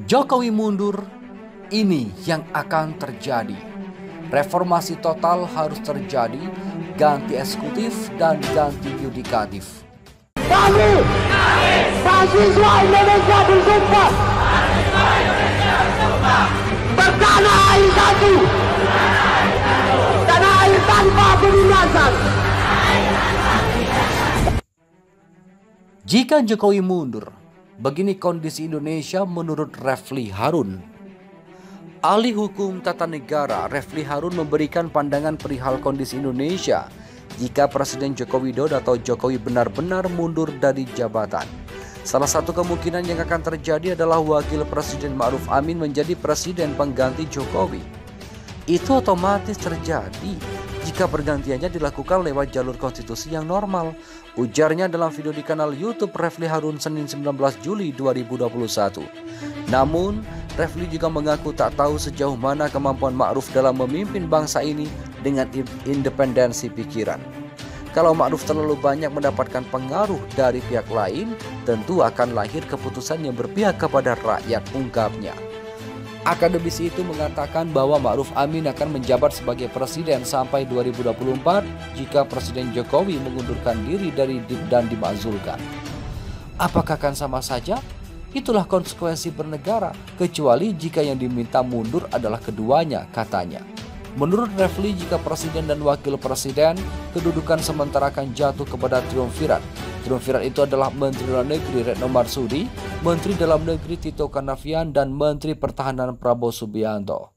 Jokowi mundur, ini yang akan terjadi. Reformasi total harus terjadi, ganti eksekutif dan ganti yudikatif. Kami, mahasiswa Indonesia bersumpah bertanah air satu, tanah air tanpa penindasan. Jika Jokowi mundur, begini kondisi Indonesia menurut Refly Harun. Ahli hukum tata negara Refly Harun memberikan pandangan perihal kondisi Indonesia jika Presiden Joko Widodo atau Jokowi benar-benar mundur dari jabatan. Salah satu kemungkinan yang akan terjadi adalah Wakil Presiden Ma'ruf Amin menjadi presiden pengganti Jokowi. Itu otomatis terjadi jika pergantiannya dilakukan lewat jalur konstitusi yang normal, ujarnya dalam video di kanal YouTube Refly Harun Senin 19 Juli 2021. Namun, Refly juga mengaku tak tahu sejauh mana kemampuan Ma'ruf dalam memimpin bangsa ini dengan independensi pikiran. Kalau Ma'ruf terlalu banyak mendapatkan pengaruh dari pihak lain, tentu akan lahir keputusan yang berpihak kepada rakyat, ungkapnya. Akademisi itu mengatakan bahwa Ma'ruf Amin akan menjabat sebagai presiden sampai 2024 jika Presiden Jokowi mengundurkan diri dan dimakzulkan. Apakah akan sama saja? Itulah konsekuensi bernegara, kecuali jika yang diminta mundur adalah keduanya, katanya. Menurut Refly, jika presiden dan wakil presiden, kedudukan sementara akan jatuh kepada triumvirat. Triumvirat itu adalah Menteri Luar Negeri Retno Marsudi, Menteri Dalam Negeri Tito Karnavian, dan Menteri Pertahanan Prabowo Subianto.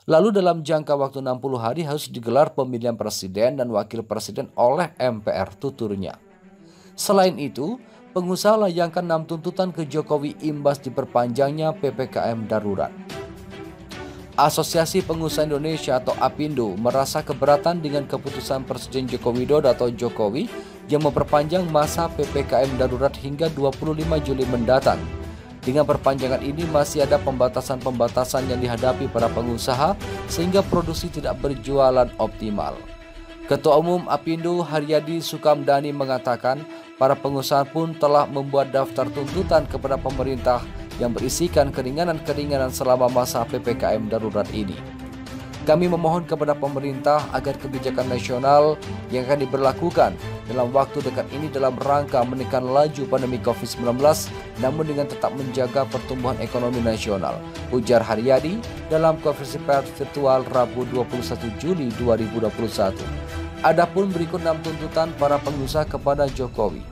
Lalu dalam jangka waktu 60 hari harus digelar pemilihan presiden dan wakil presiden oleh MPR, tuturnya. Selain itu, pengusaha layangkan 6 tuntutan ke Jokowi imbas diperpanjangnya PPKM darurat. Asosiasi Pengusaha Indonesia atau APindo merasa keberatan dengan keputusan Presiden Joko Widodo atau Jokowi yang memperpanjang masa PPKM darurat hingga 25 Juli mendatang. Dengan perpanjangan ini masih ada pembatasan-pembatasan yang dihadapi para pengusaha sehingga produksi tidak berjualan optimal. Ketua Umum APindo Haryadi Sukamdhani mengatakan para pengusaha pun telah membuat daftar tuntutan kepada pemerintah yang berisikan keringanan-keringanan selama masa PPKM darurat ini. Kami memohon kepada pemerintah agar kebijakan nasional yang akan diberlakukan dalam waktu dekat ini dalam rangka menekan laju pandemi COVID-19 namun dengan tetap menjaga pertumbuhan ekonomi nasional, ujar Haryadi dalam konferensi pers virtual Rabu 21 Juli 2021. Adapun berikut 6 tuntutan para pengusaha kepada Jokowi: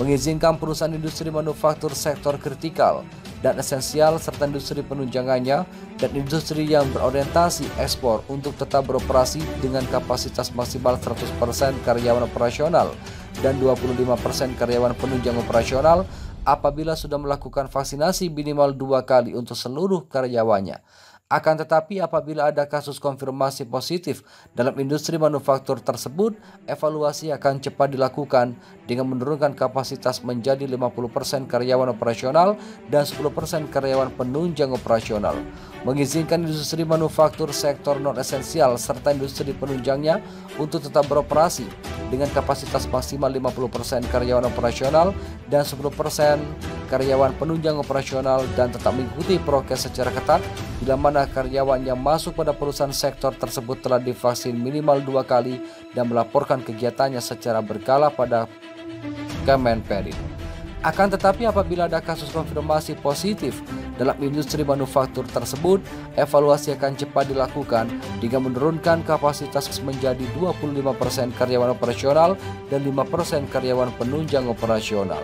mengizinkan perusahaan industri manufaktur sektor kritikal dan esensial serta industri penunjangannya dan industri yang berorientasi ekspor untuk tetap beroperasi dengan kapasitas maksimal 100% karyawan operasional dan 25% karyawan penunjang operasional apabila sudah melakukan vaksinasi minimal 2 kali untuk seluruh karyawannya. Akan tetapi apabila ada kasus konfirmasi positif dalam industri manufaktur tersebut, evaluasi akan cepat dilakukan dengan menurunkan kapasitas menjadi 50% karyawan operasional dan 10% karyawan penunjang operasional. Mengizinkan industri manufaktur sektor non-esensial serta industri penunjangnya untuk tetap beroperasi dengan kapasitas maksimal 50% karyawan operasional dan 10% karyawan penunjang operasional dan tetap mengikuti prokes secara ketat bila mana karyawan yang masuk pada perusahaan sektor tersebut telah divaksin minimal 2 kali dan melaporkan kegiatannya secara berkala pada Kemenperin. Akan tetapi apabila ada kasus konfirmasi positif dalam industri manufaktur tersebut, evaluasi akan cepat dilakukan dengan menurunkan kapasitas menjadi 25% karyawan operasional dan 5% karyawan penunjang operasional.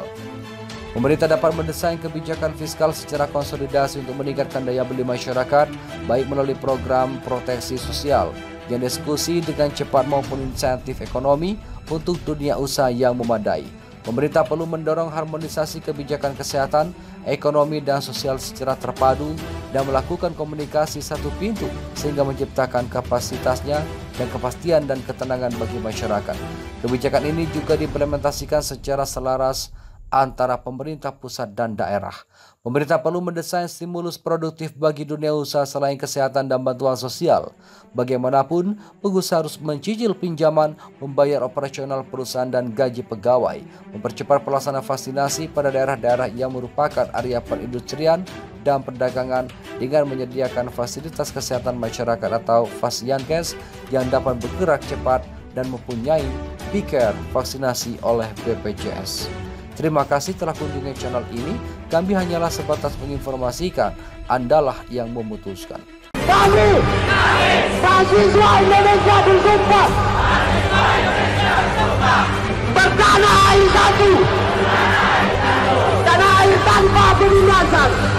Pemerintah dapat mendesain kebijakan fiskal secara konsolidasi untuk meningkatkan daya beli masyarakat, baik melalui program proteksi sosial yang diskusi dengan cepat maupun insentif ekonomi untuk dunia usaha yang memadai. Pemerintah perlu mendorong harmonisasi kebijakan kesehatan, ekonomi, dan sosial secara terpadu dan melakukan komunikasi satu pintu sehingga menciptakan kapasitasnya dan kepastian dan ketenangan bagi masyarakat. Kebijakan ini juga diimplementasikan secara selaras antara pemerintah pusat dan daerah. Pemerintah perlu mendesain stimulus produktif bagi dunia usaha selain kesehatan dan bantuan sosial. Bagaimanapun, pengusaha harus mencicil pinjaman, membayar operasional perusahaan dan gaji pegawai, mempercepat pelaksanaan vaksinasi pada daerah-daerah yang merupakan area perindustrian dan perdagangan dengan menyediakan fasilitas kesehatan masyarakat atau Fasyankes yang dapat bergerak cepat dan mempunyai piker vaksinasi oleh BPJS. Terima kasih telah kunjungi channel ini. Kami hanyalah sebatas menginformasikan, Andalah yang memutuskan. Kami, mahasiswa Indonesia bersumpah bertanah air satu, tanah air tanpa penindasan.